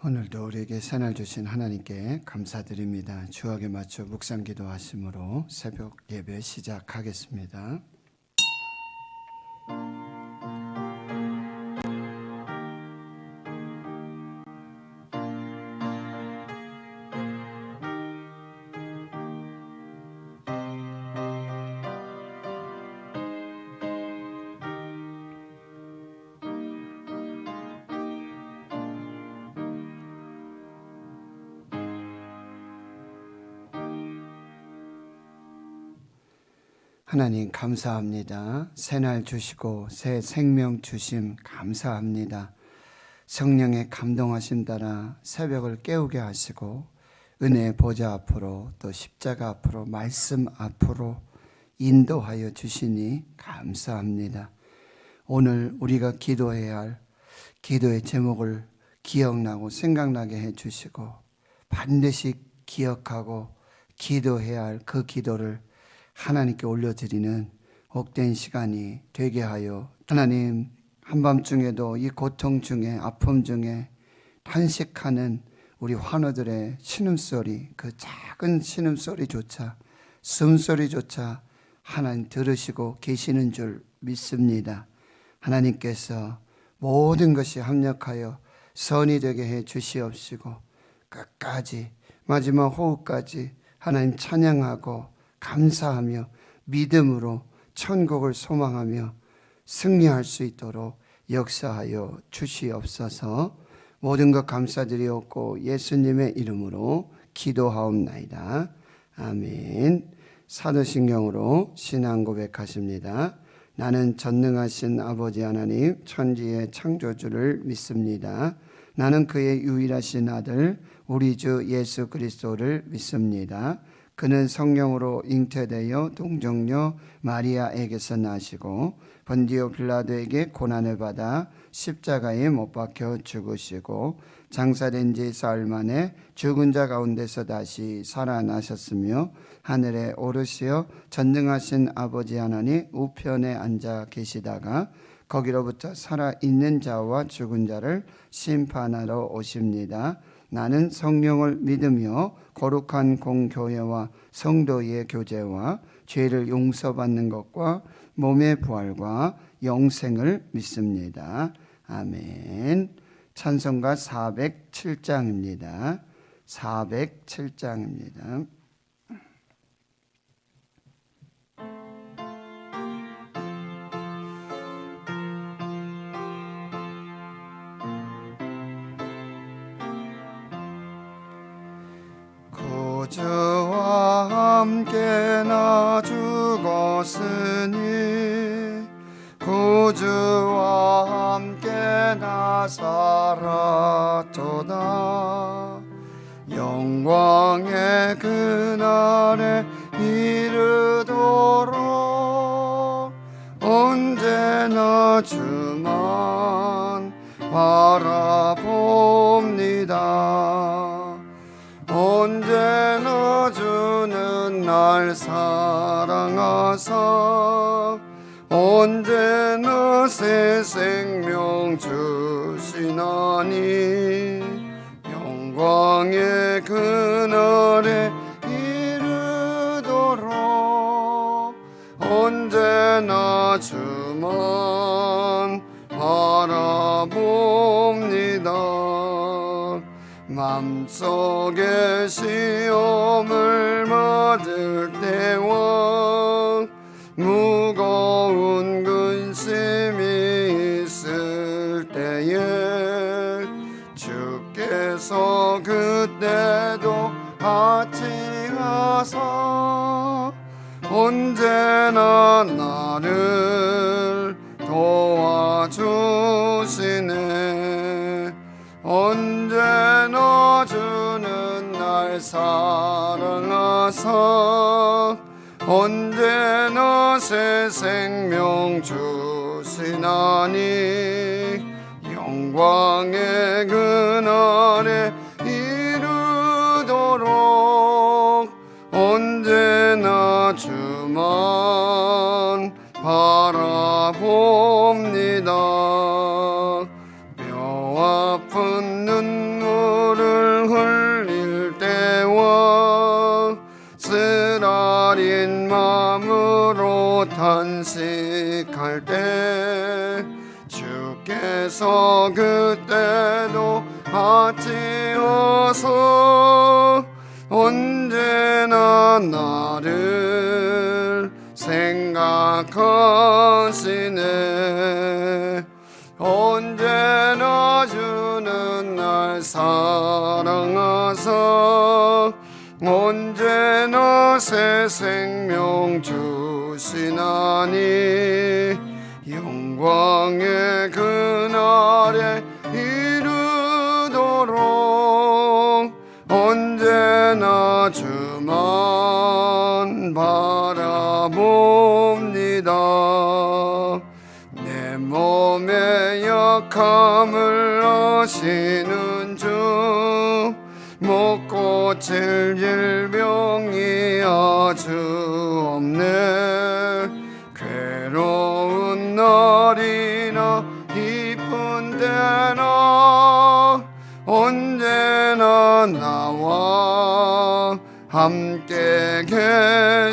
오늘도 우리에게 새날 주신 하나님께 감사드립니다. 주악에 맞춰 묵상 기도하심으로 새벽 예배 시작하겠습니다. 하나님 감사합니다. 새날 주시고 새 생명 주심 감사합니다. 성령의 감동하심 따라 새벽을 깨우게 하시고 은혜의 보좌 앞으로 또 십자가 앞으로 말씀 앞으로 인도하여 주시니 감사합니다. 오늘 우리가 기도해야 할 기도의 제목을 기억나고 생각나게 해주시고 반드시 기억하고 기도해야 할 그 기도를 하나님께 올려드리는 복된 시간이 되게 하여 하나님, 한밤중에도 이 고통 중에 아픔 중에 탄식하는 우리 환우들의 신음소리, 그 작은 신음소리조차 숨소리조차 하나님 들으시고 계시는 줄 믿습니다. 하나님께서 모든 것이 합력하여 선이 되게 해 주시옵시고 끝까지 마지막 호흡까지 하나님 찬양하고 감사하며 믿음으로 천국을 소망하며 승리할 수 있도록 역사하여 주시옵소서. 모든 것 감사드리옵고 예수님의 이름으로 기도하옵나이다. 아멘. 사도신경으로 신앙 고백하십니다. 나는 전능하신 아버지 하나님 천지의 창조주를 믿습니다. 나는 그의 유일하신 아들 우리 주 예수 그리스도를 믿습니다. 그는 성령으로 잉태되어 동정녀 마리아에게서 나시고 본디오 빌라도에게 고난을 받아 십자가에 못 박혀 죽으시고 장사된 지 사흘 만에 죽은 자 가운데서 다시 살아나셨으며 하늘에 오르시어 전능하신 아버지 하나님 우편에 앉아 계시다가 거기로부터 살아있는 자와 죽은 자를 심판하러 오십니다. 나는 성령을 믿으며 거룩한 공교회와 성도의 교제와 죄를 용서받는 것과 몸의 부활과 영생을 믿습니다. 아멘. 찬송가 407장입니다. 407장입니다. 구주와 함께 나 죽었으니 구주와 함께 나 살았도다. 영광의 그날에 이르도록 언제나 주만 바라봅니다. 언제나 주는 날 사랑하사 언제나 새 생명 주시나니 영광의 그날에 이르도록 언제나 주만 바라봅니다. 맘속에 시험을 맞을 때와 무거운 근심이 있을 때에 주께서 그때도 같이 하사 언제나 나를 도와주시네. 언제나 주는 날 사랑하사 언제나 새 생명 주시나니 영광의 그날에 이르도록 언제나 주만 바라봅니다. 뼈 아픈 눈물 탄식할 때 주께서 그때도 아찌어서 언제나 나를 생각하시네. 언제나 주는 날 사랑하사 언제나 새 생명 주시나니 영광의 그날에 이르도록 언제나 주만 바라봅니다. 내 몸의 약함을 아시는 주 못 고칠 질병이 아주 없네. 괴로운 날이나 기쁜 때나 언제나 나와 함께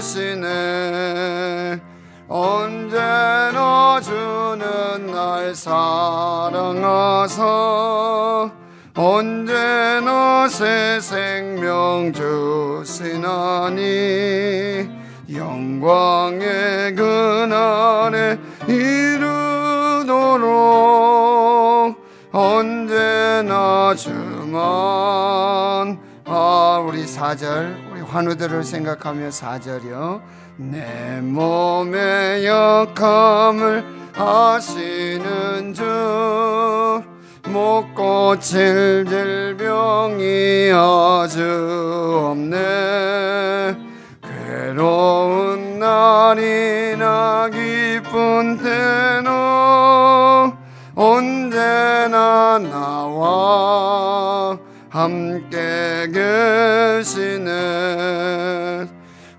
계시네. 언제나 주는 날 사랑하사 언제나 새 생명 주시나니 영광의 그날에 이르도록 언제나 주만. 우리 4절 우리 환우들을 생각하며 4절이요. 내 몸의 약함을 아시는 주 못 고칠 질병이 아주 없네. 괴로운 날이나 기쁜 때나 언제나 나와 함께 계시네.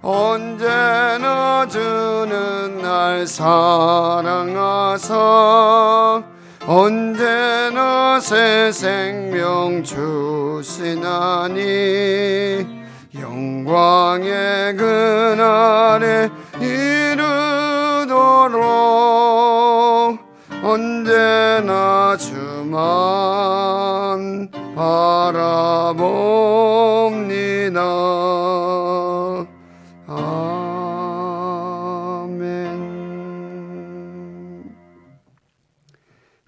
언제나 주는 날 사랑하사 언제나 새 생명 주시나니 영광의 그날에 이르도록 언제나 주만 바라봅니다. 아멘.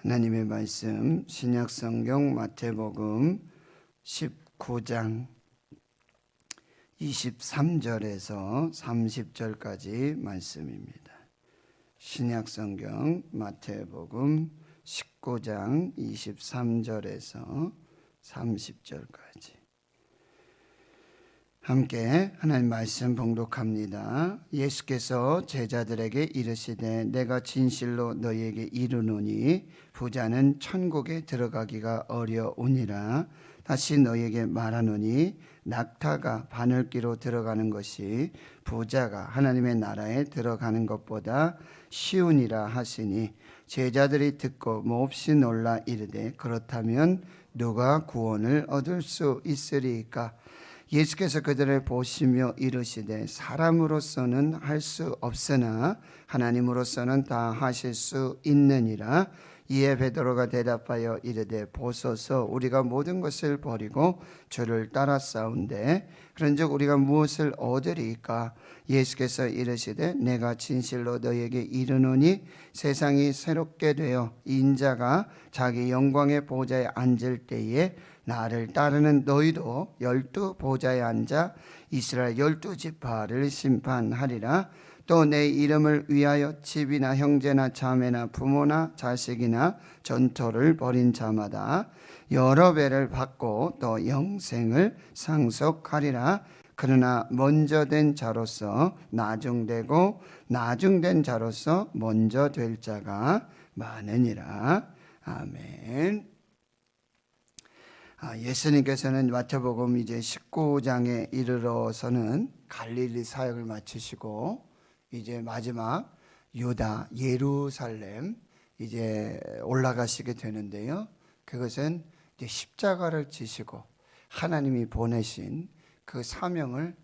하나님의 말씀 신약성경 마태복음 19장 23절에서 30절까지 말씀입니다. 신약성경 마태복음 19장 23절에서 30절까지 함께 하나님 말씀 봉독합니다. 예수께서 제자들에게 이르시되 내가 진실로 너희에게 이르노니 부자는 천국에 들어가기가 어려우니라. 다시 너희에게 말하노니 낙타가 바늘기로 들어가는 것이 부자가 하나님의 나라에 들어가는 것보다 쉬우니라 하시니 제자들이 듣고 몹시 놀라 이르되 그렇다면 누가 구원을 얻을 수 있으리까? 예수께서 그들을 보시며 이르시되 사람으로서는 할 수 없으나 하나님으로서는 다 하실 수 있느니라. 이에 베드로가 대답하여 이르되 보소서 우리가 모든 것을 버리고 주를 따랐사온데 그런즉 우리가 무엇을 얻으리까? 예수께서 이르시되 내가 진실로 너희에게 이르노니 세상이 새롭게 되어 인자가 자기 영광의 보좌에 앉을 때에 나를 따르는 너희도 12 보좌에 앉아 이스라엘 12지파를 심판하리라. 또 내 이름을 위하여 집이나 형제나 자매나 부모나 자식이나 전토를 벌인 자마다 여러 배를 받고 또 영생을 상속하리라. 그러나 먼저 된 자로서 나중되고 나중된 자로서 먼저 될 자가 많으니라. 아멘. 예수님께서는 마태복음 이제 19장에 이르러서는 갈릴리 사역을 마치시고 이제 마지막 유다 예루살렘 이제 올라가시게 되는데요. 그것은 이제 십자가를 지시고 하나님이 보내신 그 사명을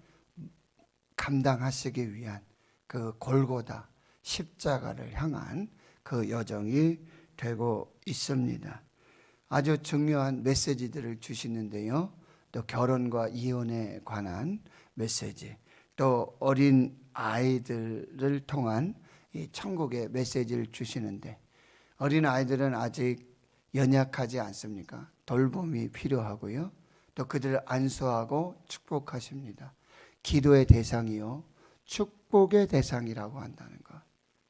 감당하시기 위한 그 골고다 십자가를 향한 그 여정이 되고 있습니다. 아주 중요한 메시지들을 주시는데요. 또 결혼과 이혼에 관한 메시지, 또 어린 아이들을 통한 이 천국의 메시지를 주시는데, 어린 아이들은 아직 연약하지 않습니까? 돌봄이 필요하고요. 또 그들을 안수하고 축복하십니다. 기도의 대상이요, 축복의 대상이라고 한다는 것.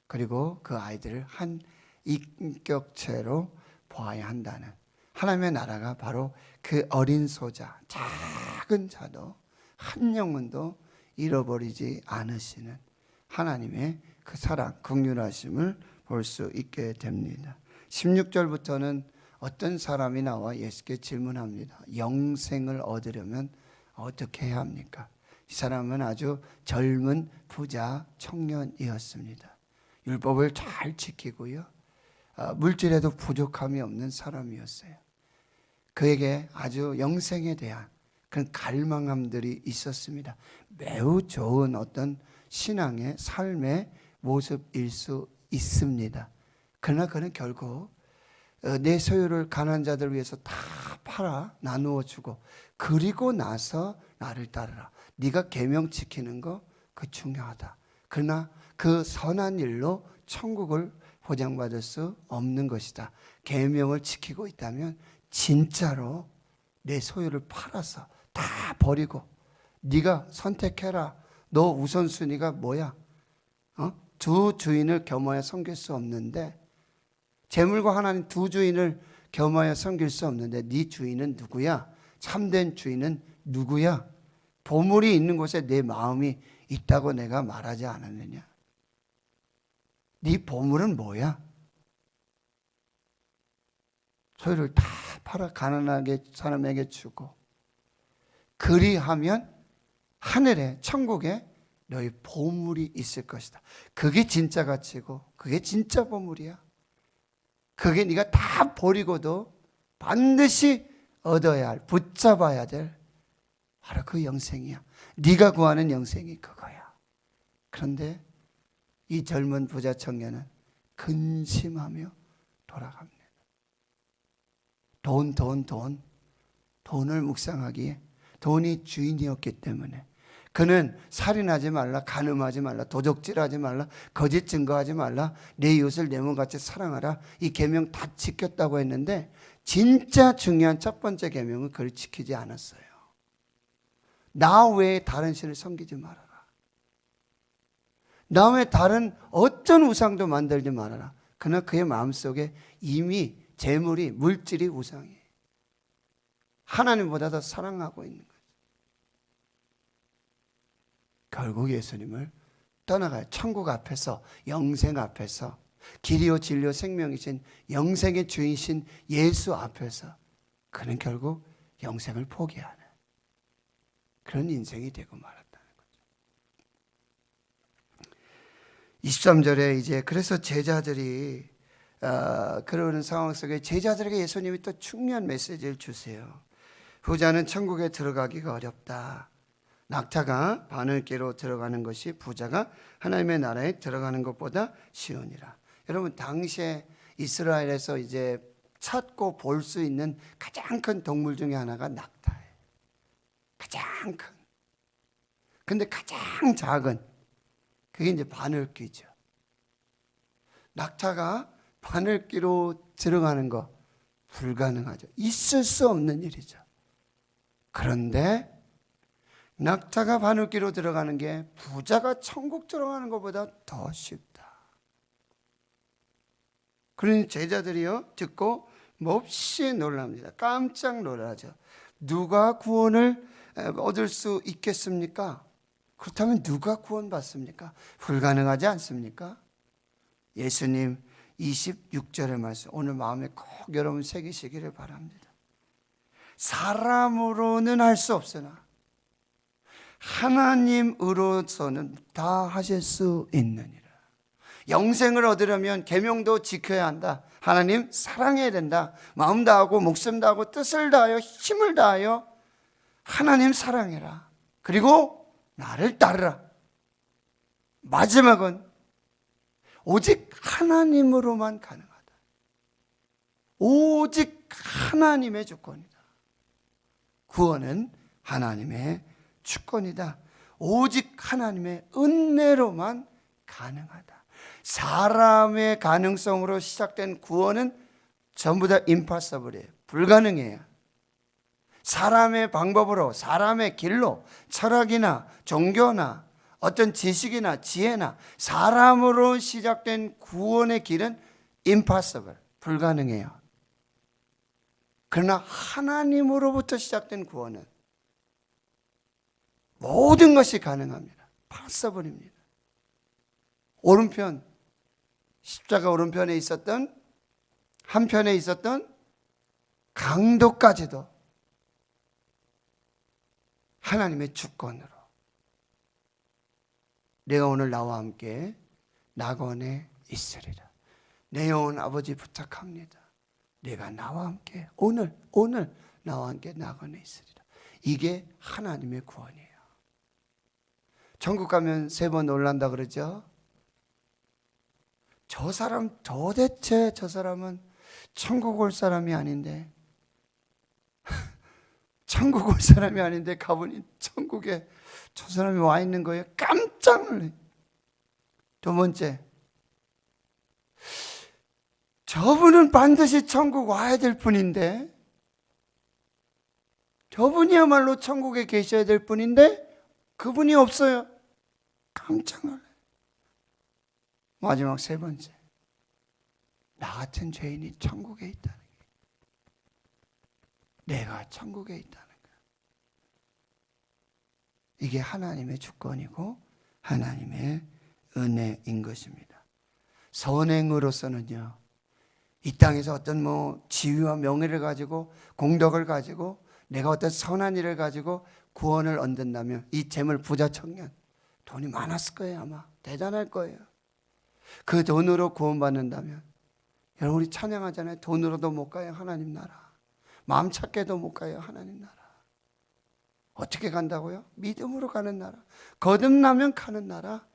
그리고 그 아이들을 한 인격체로 보아야 한다는, 하나님의 나라가 바로 그 어린 소자, 작은 자도 한 영혼도 잃어버리지 않으시는 하나님의 그 사랑, 긍휼하심을 볼 수 있게 됩니다. 16절부터는 어떤 사람이 나와 예수께 질문합니다. 영생을 얻으려면 어떻게 해야 합니까? 이 사람은 아주 젊은 부자 청년이었습니다. 율법을 잘 지키고요, 물질에도 부족함이 없는 사람이었어요. 그에게 아주 영생에 대한 그런 갈망함들이 있었습니다. 매우 좋은 어떤 신앙의 삶의 모습일 수 있습니다. 그러나 그는 결국 내 소유를 가난한 자들 위해서 다 팔아 나누어 주고, 그리고 나서 나를 따르라. 네가 계명 지키는 거 그 중요하다. 그러나 그 선한 일로 천국을 보장받을 수 없는 것이다. 계명을 지키고 있다면 진짜로 내 소유를 팔아서 다 버리고 네가 선택해라. 너 우선순위가 뭐야? 두 주인을 겸하여 섬길 수 없는데, 재물과 하나님 두 주인을 겸하여 섬길 수 없는데 네 주인은 누구야? 참된 주인은 누구야? 보물이 있는 곳에 내 마음이 있다고 내가 말하지 않았느냐? 네 보물은 뭐야? 소유를 다 팔아 가난하게 사람에게 주고, 그리하면 하늘에 천국에 너희 보물이 있을 것이다. 그게 진짜 가치고 그게 진짜 보물이야. 그게 네가 다 버리고도 반드시 얻어야 할, 붙잡아야 될 바로 그 영생이야. 네가 구하는 영생이 그거야. 그런데 이 젊은 부자 청년은 근심하며 돌아갑니다. 돈을 묵상하기에 돈이 주인이었기 때문에 그는 살인하지 말라, 간음하지 말라, 도적질하지 말라, 거짓 증거하지 말라, 내 이웃을 내 몸같이 사랑하라, 이 계명 다 지켰다고 했는데 진짜 중요한 첫 번째 계명은 그걸 지키지 않았어요. 나 외에 다른 신을 섬기지 말아라. 나 외에 다른 어떤 우상도 만들지 말아라. 그러나 그의 마음속에 이미 재물이, 물질이 우상이에요. 하나님보다 더 사랑하고 있는 거예요. 결국 예수님을 떠나가요. 천국 앞에서, 영생 앞에서, 길이요 진리요 생명이신 영생의 주인이신 예수 앞에서 그는 결국 영생을 포기하는 그런 인생이 되고 말았다는 거죠. 23절에 이제 그래서 제자들이 그러는 상황 속에 제자들에게 예수님이 또 중요한 메시지를 주세요. 부자는 천국에 들어가기가 어렵다. 낙타가 바늘귀로 들어가는 것이 부자가 하나님의 나라에 들어가는 것보다 쉬우니라. 여러분, 당시에 이스라엘에서 이제 찾고 볼 수 있는 가장 큰 동물 중에 하나가 낙타예요. 가장 큰. 근데 가장 작은 그게 이제 바늘귀죠. 낙타가 바늘귀로 들어가는 거 불가능하죠. 있을 수 없는 일이죠. 그런데 낙타가 바늘귀로 들어가는 게 부자가 천국 들어가는 것보다 더 쉽다. 그러니 제자들이요 듣고 몹시 놀랍니다. 깜짝 놀라죠. 누가 구원을 얻을 수 있겠습니까? 그렇다면 누가 구원받습니까? 불가능하지 않습니까? 예수님 26절의 말씀, 오늘 마음에 꼭 여러분 새기시기를 바랍니다. 사람으로는 할 수 없으나 하나님으로서는 다 하실 수 있느니라. 영생을 얻으려면 계명도 지켜야 한다. 하나님 사랑해야 된다. 마음 다하고 목숨 다하고 뜻을 다하여 힘을 다하여 하나님 사랑해라. 그리고 나를 따르라. 마지막은 오직 하나님으로만 가능하다. 오직 하나님의 주권이다. 구원은 하나님의 주권이다. 오직 하나님의 은혜로만 가능하다. 사람의 가능성으로 시작된 구원은 전부 다 impossible이에요. 불가능해요. 사람의 방법으로, 사람의 길로, 철학이나 종교나 어떤 지식이나 지혜나 사람으로 시작된 구원의 길은 impossible, 불가능해요. 그러나 하나님으로부터 시작된 구원은 모든 것이 가능합니다. possible입니다. 오른편, 십자가 오른편에 있었던, 한편에 있었던 강도까지도 하나님의 주권으로, 내가 오늘 나와 함께 낙원에 있으리라. 내 영혼 아버지 부탁합니다. 내가 나와 함께 오늘 나와 함께 낙원에 있으리라. 이게 하나님의 구원이에요. 천국 가면 3번 놀란다 그러죠. 저 사람 도대체 저 사람은 천국 올 사람이 아닌데 천국 올 사람이 아닌데 가보니 천국에 저 사람이 와 있는 거예요. 깜짝 놀래요. 두 번째, 저분은 반드시 천국 와야 될 분인데, 저분이야말로 천국에 계셔야 될 분인데 그분이 없어요. 깜짝 놀라요. 마지막 3번째, 나 같은 죄인이 천국에 있다는 게, 내가 천국에 있다는 거, 이게 하나님의 주권이고 하나님의 은혜인 것입니다. 선행으로서는요, 이 땅에서 어떤 지위와 명예를 가지고 공덕을 가지고 내가 어떤 선한 일을 가지고 구원을 얻는다면, 이 재물 부자 청년 돈이 많았을 거예요. 아마 대단할 거예요. 그 돈으로 구원받는다면, 여러분 우리 찬양하잖아요. 돈으로도 못 가요 하나님 나라. 마음 찾게도 못 가요 하나님 나라. 어떻게 간다고요? 믿음으로 가는 나라, 거듭나면 가는 나라.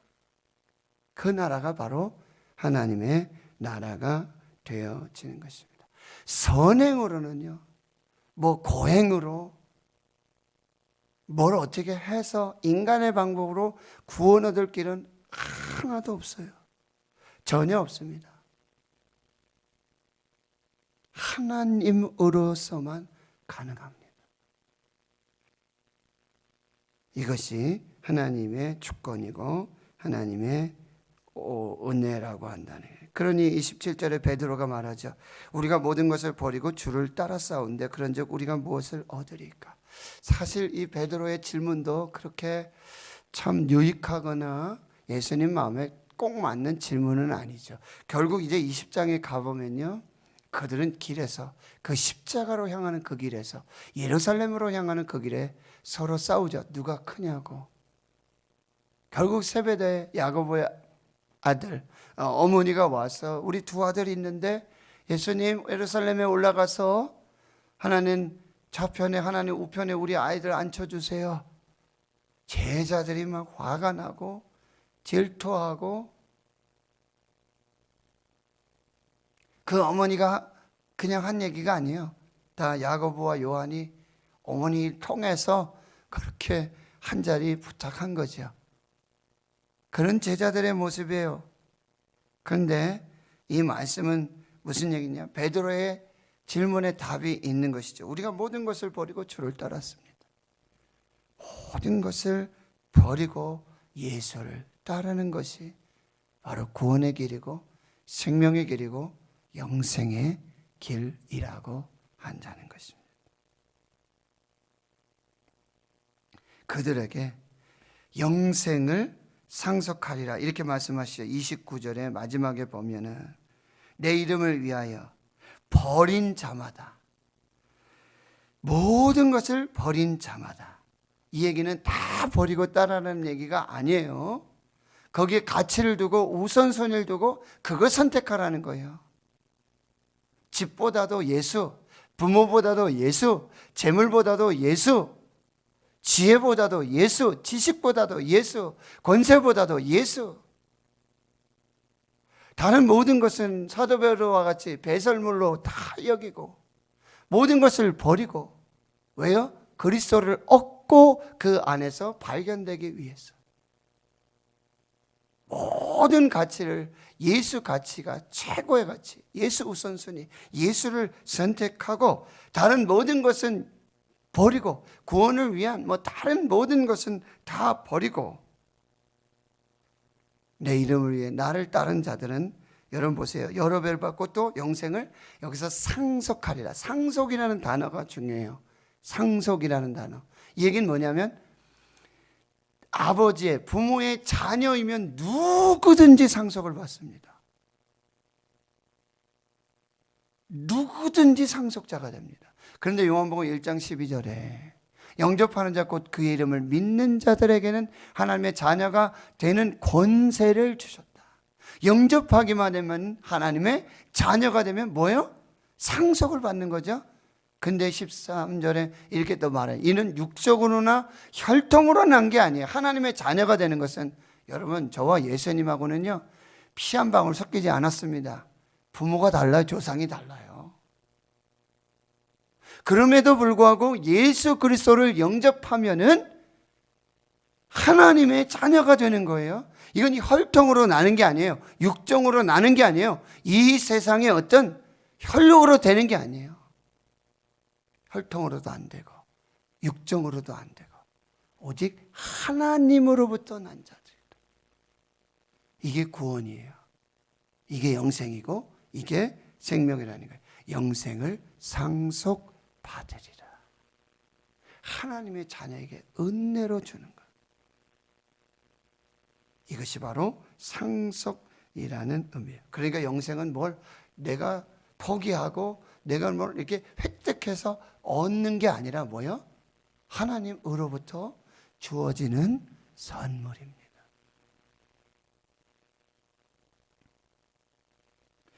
그 나라가 바로 하나님의 나라가 되어지는 것입니다. 선행으로는요, 고행으로 뭘 어떻게 해서 인간의 방법으로 구원 얻을 길은 하나도 없어요. 전혀 없습니다. 하나님으로서만 가능합니다. 이것이 하나님의 주권이고 하나님의 은혜라고 한다는 거예요. 그러니 27절에 베드로가 말하죠. 우리가 모든 것을 버리고 주를 따라 싸운데 그런즉 우리가 무엇을 얻으리까? 사실 이 베드로의 질문도 그렇게 참 유익하거나 예수님 마음에 꼭 맞는 질문은 아니죠. 결국 이제 20장에 가보면요, 그들은 길에서, 그 십자가로 향하는 그 길에서, 예루살렘으로 향하는 그 길에 서로 싸우죠. 누가 크냐고. 결국 세베대 야고보의 아들, 어머니가 와서 우리 2 아들이 있는데 예수님 예루살렘에 올라가서 하나님 좌편에 하나님 우편에 우리 아이들 앉혀주세요. 제자들이 막 화가 나고 질투하고, 그 어머니가 그냥 한 얘기가 아니에요. 다 야고보와 요한이 어머니 통해서 그렇게 한 자리 부탁한 거죠. 그런 제자들의 모습이에요. 그런데 이 말씀은 무슨 얘기냐? 베드로의 질문에 답이 있는 것이죠. 우리가 모든 것을 버리고 주를 따랐습니다. 모든 것을 버리고 예수를 따르는 것이 바로 구원의 길이고 생명의 길이고 영생의 길이라고 한다는 것입니다. 그들에게 영생을 상속하리라 이렇게 말씀하시죠. 29절의 마지막에 보면은 내 이름을 위하여 버린 자마다, 모든 것을 버린 자마다, 이 얘기는 다 버리고 따라하는 얘기가 아니에요. 거기에 가치를 두고 우선순위를 두고 그걸 선택하라는 거예요. 집보다도 예수, 부모보다도 예수, 재물보다도 예수, 지혜보다도 예수, 지식보다도 예수, 권세보다도 예수. 다른 모든 것은 사도 베드로와 같이 배설물로 다 여기고 모든 것을 버리고, 왜요? 그리스도를 얻고 그 안에서 발견되기 위해서. 모든 가치를, 예수 가치가 최고의 가치, 예수 우선순위, 예수를 선택하고 다른 모든 것은 버리고, 구원을 위한 다른 모든 것은 다 버리고, 내 이름을 위해 나를 따른 자들은, 여러분 보세요, 여러 배를 받고 또 영생을 여기서 상속하리라. 상속이라는 단어가 중요해요. 상속이라는 단어. 이 얘기는 뭐냐면 아버지의, 부모의 자녀이면 누구든지 상속을 받습니다. 누구든지 상속자가 됩니다. 그런데 요한복음 1장 12절에 영접하는 자 곧 그의 이름을 믿는 자들에게는 하나님의 자녀가 되는 권세를 주셨다. 영접하기만 하면 하나님의 자녀가 되면 뭐예요? 상속을 받는 거죠. 근데 13절에 이렇게 또 말해요. 이는 육적으로나 혈통으로 난 게 아니에요. 하나님의 자녀가 되는 것은, 여러분, 저와 예수님하고는요 피 한 방울 섞이지 않았습니다. 부모가 달라요. 조상이 달라요. 그럼에도 불구하고 예수 그리스도를 영접하면은 하나님의 자녀가 되는 거예요. 이건 혈통으로 나는 게 아니에요. 육정으로 나는 게 아니에요. 이 세상의 어떤 혈육으로 되는 게 아니에요. 혈통으로도 안 되고 육정으로도 안 되고 오직 하나님으로부터 난 자들이다. 이게 구원이에요. 이게 영생이고 이게 생명이라는 거예요. 영생을 상속받으리라. 하나님의 자녀에게 은혜로 주는 것. 이것이 바로 상속이라는 의미예요. 그러니까 영생은 뭘 내가 포기하고 내가 뭘 이렇게 획득해서 얻는 게 아니라 뭐요? 하나님으로부터 주어지는 선물입니다.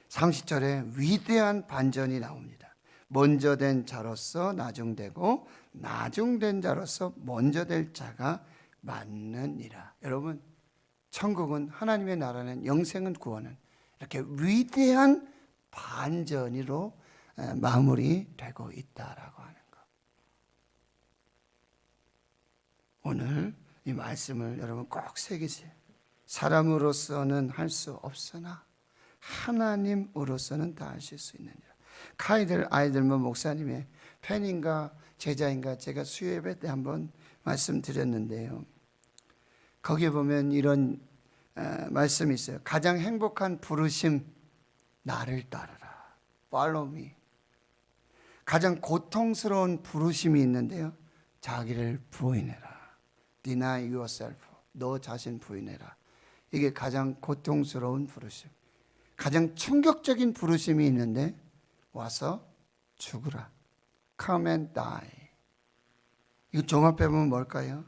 30절에 위대한 반전이 나옵니다. 먼저 된 자로서 나중되고 나중된 자로서 먼저 될 자가 맞느니라. 여러분, 천국은, 하나님의 나라는, 영생은, 구원은 이렇게 위대한 반전으로 마무리되고 있다라고 하는 것. 오늘 이 말씀을 여러분 꼭 새기세요. 사람으로서는 할 수 없으나 하나님으로서는 다 하실 수 있느니라. 카이들 아이들만 목사님의 팬인가 제자인가 제가 수요예배 때 한번 말씀드렸는데요. 거기에 보면 이런 말씀이 있어요. 가장 행복한 부르심, 나를 따르라. Follow me. 가장 고통스러운 부르심이 있는데요. 자기를 부인해라. Deny yourself. 너 자신 부인해라. 이게 가장 고통스러운 부르심. 가장 충격적인 부르심이 있는데 와서 죽으라. Come and die. 이거 종합해보면 뭘까요?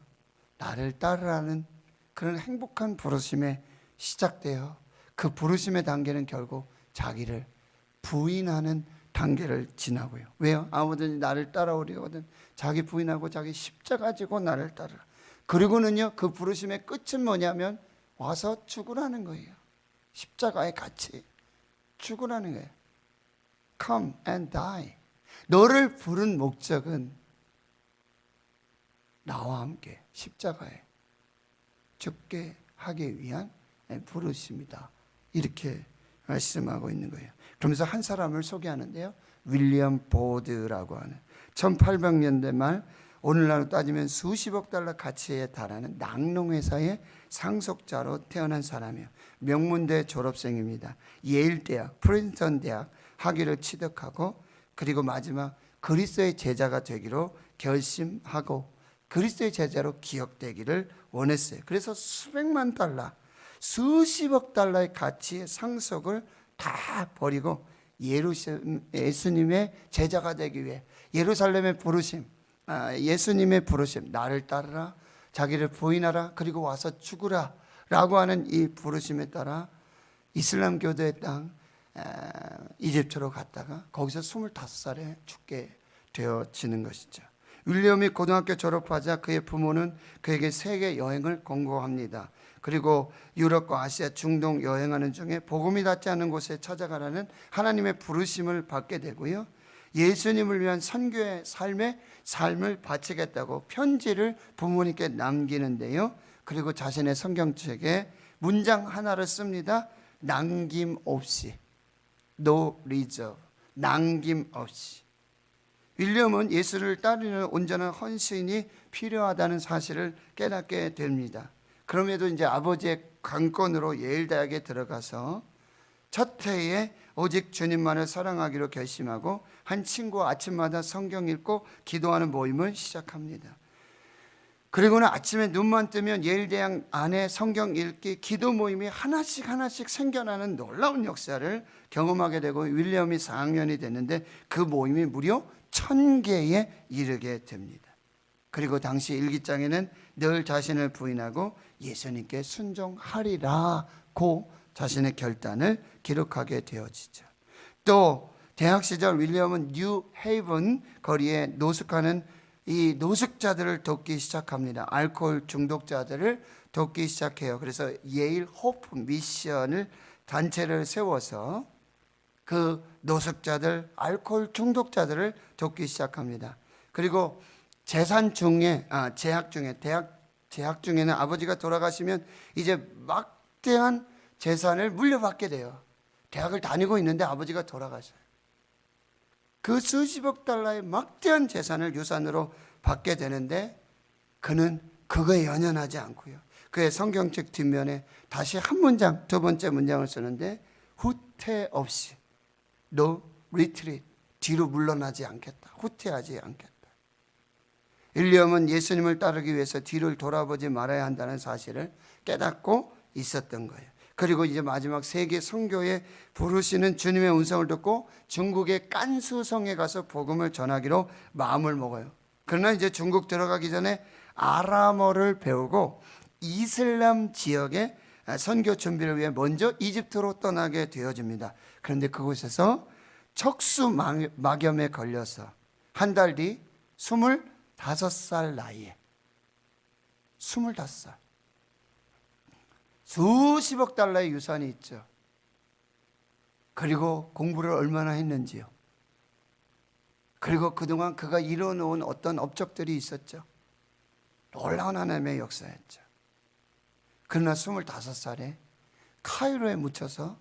나를 따르라는 그런 행복한 부르심에 시작되어 그 부르심의 단계는 결국 자기를 부인하는 단계를 지나고요. 왜요? 아무든지 나를 따라오려거든 자기 부인하고 자기 십자가 지고 나를 따르라. 그리고는요, 그 부르심의 끝은 뭐냐면 와서 죽으라는 거예요. 십자가에 같이 죽으라는 거예요. Come and die. 너를 부른 목적은 나와 함께 십자가에 죽게 하기 위한 부르심이다. 이렇게 말씀하고 있는 거예요. 그러면서 한 사람을 소개하는데요. 윌리엄 보드라고 하는 1800년대 말, 오늘날로 따지면 수십억 달러 가치에 달하는 낙농회사의 상속자로 태어난 사람이에요. 명문대 졸업생입니다. 예일대학, 프린스턴 대학 학위를 취득하고 그리고 마지막 그리스도의 제자가 되기로 결심하고 그리스도의 제자로 기억되기를 원했어요. 그래서 수백만 달러, 수십억 달러의 가치의 상속을 다 버리고 예수님의 제자가 되기 위해 예루살렘의 부르심, 예수님의 부르심, 나를 따르라, 자기를 부인하라, 그리고 와서 죽으라 라고 하는 이 부르심에 따라 이슬람 교도의 땅 이집트로 갔다가 거기서 25살에 죽게 되어지는 것이죠. 윌리엄이 고등학교 졸업하자 그의 부모는 그에게 세계 여행을 권고합니다. 그리고 유럽과 아시아, 중동 여행하는 중에 복음이 닿지 않은 곳에 찾아가라는 하나님의 부르심을 받게 되고요. 예수님을 위한 선교의 삶을 바치겠다고 편지를 부모님께 남기는데요. 그리고 자신의 성경책에 문장 하나를 씁니다. 남김없이. No reserve. 남김없이. 윌리엄은 예수를 따르는 온전한 헌신이 필요하다는 사실을 깨닫게 됩니다. 그럼에도 이제 아버지의 관건으로 예일 대학에 들어가서 첫 해에 오직 주님만을 사랑하기로 결심하고 한 친구와 아침마다 성경 읽고 기도하는 모임을 시작합니다. 그리고는 아침에 눈만 뜨면 예일 대학 안에 성경 읽기 기도 모임이 하나씩 생겨나는 놀라운 역사를 경험하게 되고 윌리엄이 4학년이 됐는데 그 모임이 무려 1000개에 이르게 됩니다. 그리고 당시 일기장에는 늘 자신을 부인하고 예수님께 순종하리라고 자신의 결단을 기록하게 되어지죠. 또 대학 시절 윌리엄은 뉴 헤이븐 거리에 노숙하는 이 노숙자들을 돕기 시작합니다. 알코올 중독자들을 돕기 시작해요. 그래서 예일 호프 미션을 단체를 세워서 그 노숙자들, 알코올 중독자들을 돕기 시작합니다. 그리고 재학 중에는 아버지가 돌아가시면 이제 막대한 재산을 물려받게 돼요. 대학을 다니고 있는데 아버지가 돌아가셔요. 그 수십억 달러의 막대한 재산을 유산으로 받게 되는데 그는 그거에 연연하지 않고요. 그의 성경책 뒷면에 다시 한 문장, 두 번째 문장을 쓰는데 후퇴 없이 No retreat. 뒤로 물러나지 않겠다. 후퇴하지 않겠다. 윌리엄은 예수님을 따르기 위해서 뒤를 돌아보지 말아야 한다는 사실을 깨닫고 있었던 거예요. 그리고 이제 마지막 세계 선교에 부르시는 주님의 음성을 듣고 중국의 깐수성에 가서 복음을 전하기로 마음을 먹어요. 그러나 이제 중국 들어가기 전에 아람어를 배우고 이슬람 지역에 선교 준비를 위해 먼저 이집트로 떠나게 되어집니다. 그런데 그곳에서 척수막염에 걸려서 한 달 뒤 25살 나이에 25살 수십억 달러의 유산이 있죠. 그리고 공부를 얼마나 했는지요. 그리고 그동안 그가 이뤄놓은 어떤 업적들이 있었죠. 놀라운 하나님의 역사였죠. 그러나 25살에 카이로에 묻혀서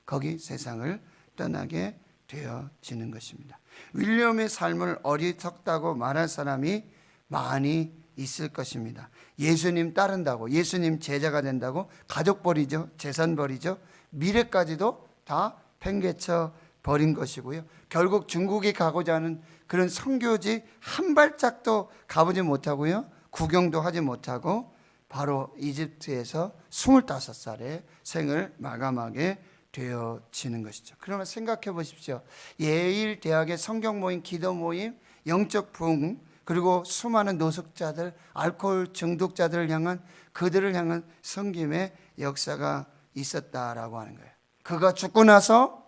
거기 세상을 떠나게 되어지는 것입니다. 윌리엄의 삶을 어리석다고 말할 사람이 많이 있을 것입니다. 예수님 따른다고, 예수님 제자가 된다고 가족 버리죠, 재산 버리죠, 미래까지도 다 팽개쳐 버린 것이고요. 결국 중국에 가고자 하는 그런 선교지 한 발짝도 가보지 못하고요, 구경도 하지 못하고 바로 이집트에서 25살에 생을 마감하게 되어지는 것이죠. 그러면 생각해 보십시오. 예일 대학의 성경 모임, 기도 모임, 영적 부흥, 그리고 수많은 노숙자들, 알코올 중독자들을 향한 그들을 향한 섬김의 역사가 있었다라고 하는 거예요. 그가 죽고 나서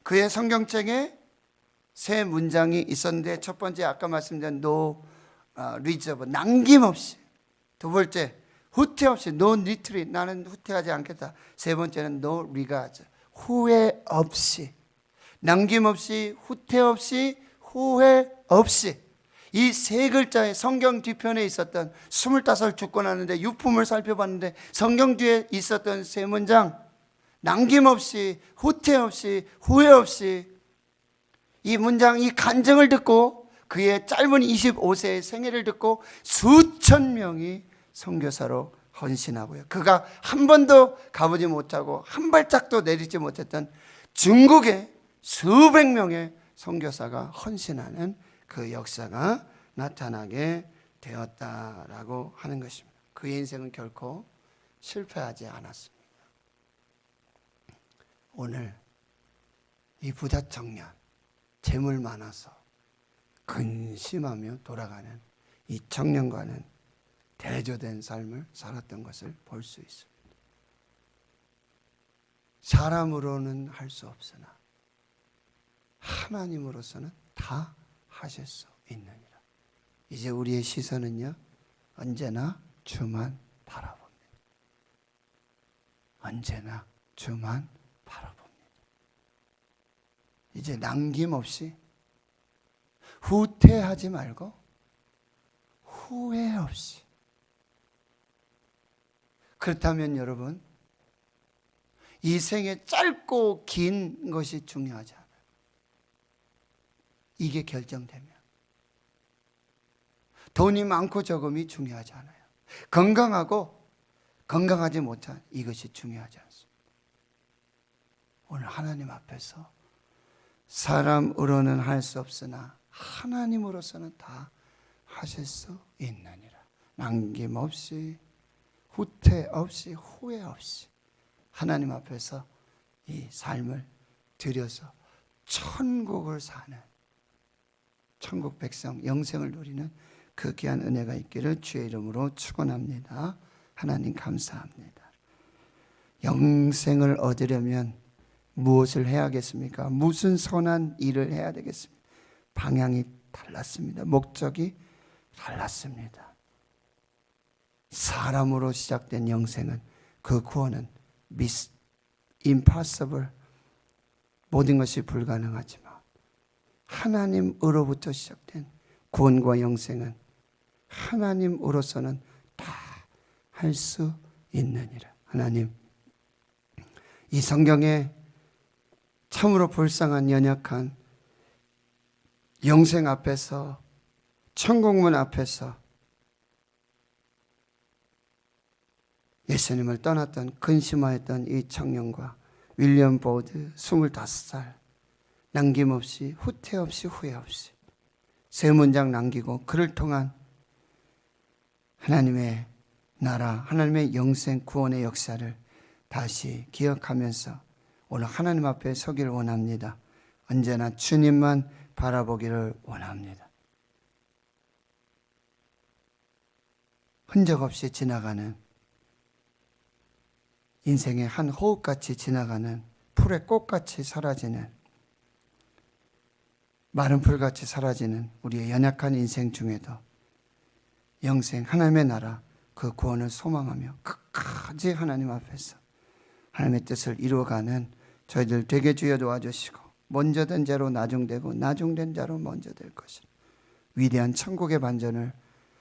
그의 성경책에 세 문장이 있었는데 첫 번째 아까 말씀드린 no reserve, 남김없이. 두 번째 후퇴 없이 no retreat, 나는 후퇴하지 않겠다. 세 번째는 no regard, 후회 없이. 남김없이, 후퇴 없이, 후회 없이. 이 세 글자의 성경 뒤편에 있었던 25 죽고 나는데 유품을 살펴봤는데 성경 뒤에 있었던 세 문장, 남김없이, 후퇴 없이, 후회 없이. 이 문장, 이 간증을 듣고 그의 짧은 25세의 생애를 듣고 수천 명이 선교사로 헌신하고요. 그가 한 번도 가보지 못하고 한 발짝도 내리지 못했던 중국의 수백 명의 선교사가 헌신하는 그 역사가 나타나게 되었다라고 하는 것입니다. 그의 인생은 결코 실패하지 않았습니다. 오늘 이 부자 청년, 재물 많아서 근심하며 돌아가는 이 청년과는 대조된 삶을 살았던 것을 볼 수 있습니다. 사람으로는 할 수 없으나 하나님으로서는 다 하실 수 있느니라. 이제 우리의 시선은요, 언제나 주만 바라봅니다. 언제나 주만 바라봅니다. 이제 남김없이 후퇴하지 말고 후회 없이. 그렇다면 여러분, 이 생에 짧고 긴 것이 중요하지 않아요. 이게 결정되면 돈이 많고 적음이 중요하지 않아요. 건강하고 건강하지 못한 이것이 중요하지 않습니다. 오늘 하나님 앞에서 사람으로는 할 수 없으나 하나님으로서는 다 하실 수 있느니라. 남김없이 후퇴 없이 후회 없이 하나님 앞에서 이 삶을 들여서 천국을 사는, 천국 백성 영생을 누리는 그 귀한 은혜가 있기를 주의 이름으로 축원합니다. 하나님 감사합니다. 영생을 얻으려면 무엇을 해야겠습니까? 무슨 선한 일을 해야 되겠습니까? 방향이 달랐습니다. 목적이 달랐습니다. 사람으로 시작된 영생은, 그 구원은 impossible, 모든 것이 불가능하지만 하나님으로부터 시작된 구원과 영생은 하나님으로서는 다 할 수 있느니라. 하나님, 이 성경에 참으로 불쌍한 연약한 영생 앞에서, 천국문 앞에서 예수님을 떠났던, 근심하였던 이 청년과 윌리엄 보드 25살, 남김없이 후퇴 없이 후회 없이 세 문장 남기고 그를 통한 하나님의 나라, 하나님의 영생 구원의 역사를 다시 기억하면서 오늘 하나님 앞에 서기를 원합니다. 언제나 주님만 바라보기를 원합니다. 흔적 없이 지나가는, 인생의 한 호흡같이 지나가는, 풀의 꽃같이 사라지는, 마른 풀같이 사라지는 우리의 연약한 인생 중에도 영생, 하나님의 나라, 그 구원을 소망하며 끝까지 하나님 앞에서 하나님의 뜻을 이루어가는 저희들 되게 주여 도와주시고, 먼저 된 자로 나중되고 나중된 자로 먼저 될 것을, 위대한 천국의 반전을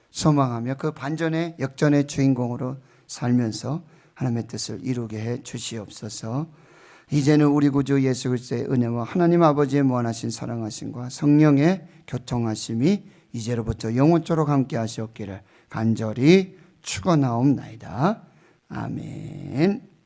소망하며 그 반전의 역전의 주인공으로 살면서 하나님의 뜻을 이루게 해 주시옵소서. 이제는 우리 구주 예수 그리스도의 은혜와 하나님 아버지의 무한하신 사랑하심과 성령의 교통하심이 이제로부터 영원토록 함께 하시옵기를 간절히 축원하옵나이다. 아멘.